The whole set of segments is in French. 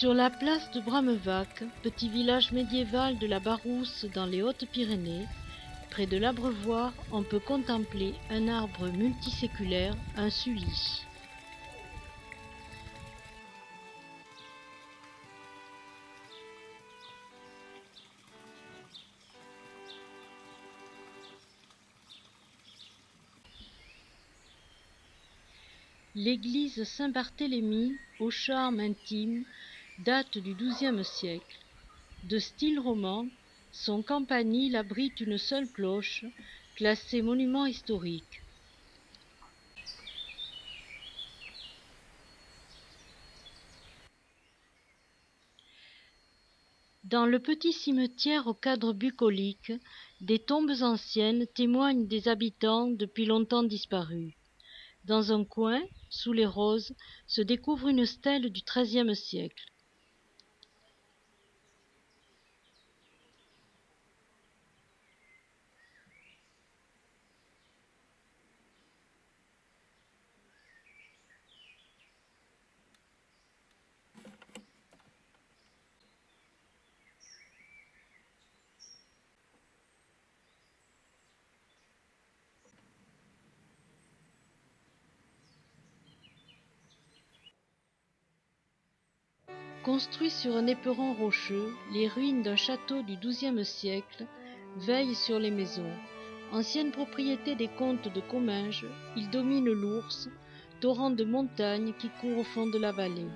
Sur la place de Bramevac, petit village médiéval de la Barousse dans les Hautes-Pyrénées, près de l'Abreuvoir, on peut contempler un arbre multiséculaire, un sully. L'église Saint-Barthélemy, au charme intime, date du XIIe siècle. De style roman, son campanile abrite une seule cloche, classée monument historique. Dans le petit cimetière au cadre bucolique, des tombes anciennes témoignent des habitants depuis longtemps disparus. Dans un coin, sous les roses, se découvre une stèle du XIIIe siècle. Construit sur un éperon rocheux, les ruines d'un château du XIIe siècle veillent sur les maisons. Ancienne propriété des comtes de Comminges, il domine l'Ours, torrent de montagne qui court au fond de la vallée.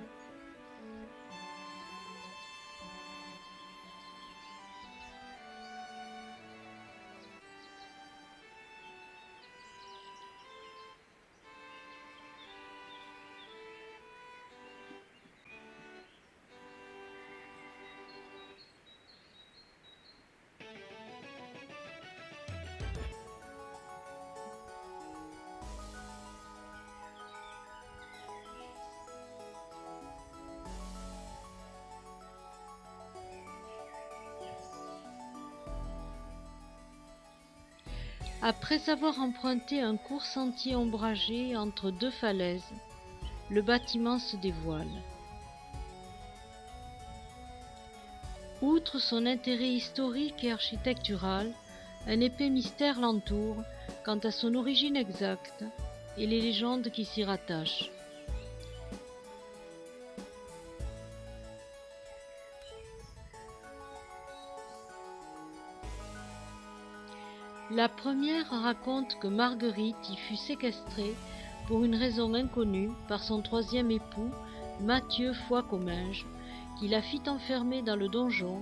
Après avoir emprunté un court sentier ombragé entre deux falaises, le bâtiment se dévoile. Outre son intérêt historique et architectural, un épais mystère l'entoure quant à son origine exacte et les légendes qui s'y rattachent. La première raconte que Marguerite y fut séquestrée pour une raison inconnue par son troisième époux, Mathieu Foix-Comminges, qui la fit enfermer dans le donjon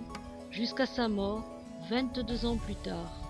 jusqu'à sa mort 22 ans plus tard.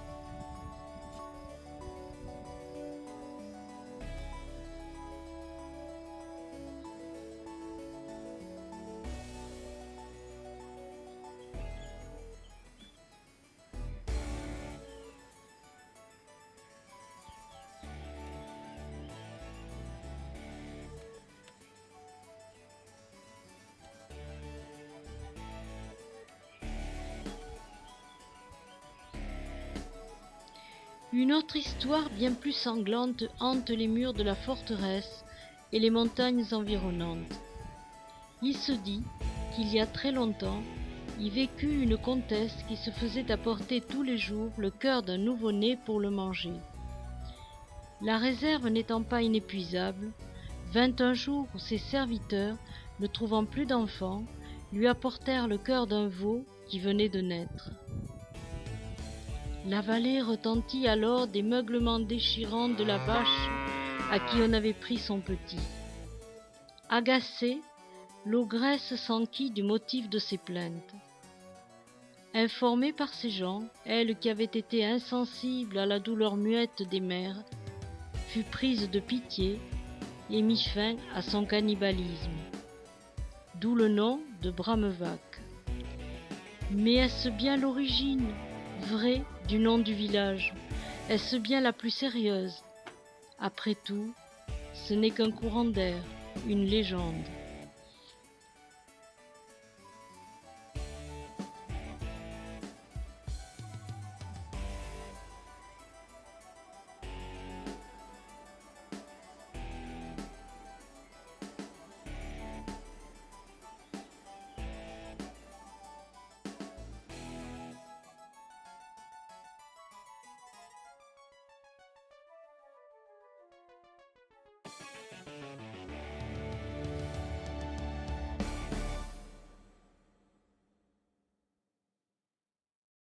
Une autre histoire bien plus sanglante hante les murs de la forteresse et les montagnes environnantes. Il se dit qu'il y a très longtemps y vécut une comtesse qui se faisait apporter tous les jours le cœur d'un nouveau-né pour le manger. La réserve n'étant pas inépuisable, vint un jour où ses serviteurs, ne trouvant plus d'enfants, lui apportèrent le cœur d'un veau qui venait de naître. La vallée retentit alors des meuglements déchirants de la vache à qui on avait pris son petit. Agacée, l'ogresse s'enquit du motif de ses plaintes. Informée par ses gens, elle qui avait été insensible à la douleur muette des mères, fut prise de pitié et mit fin à son cannibalisme. D'où le nom de Bramevac. Mais est-ce bien l'origine vraie du nom du village? Est-ce bien la plus sérieuse? Après tout, ce n'est qu'un courant d'air, une légende.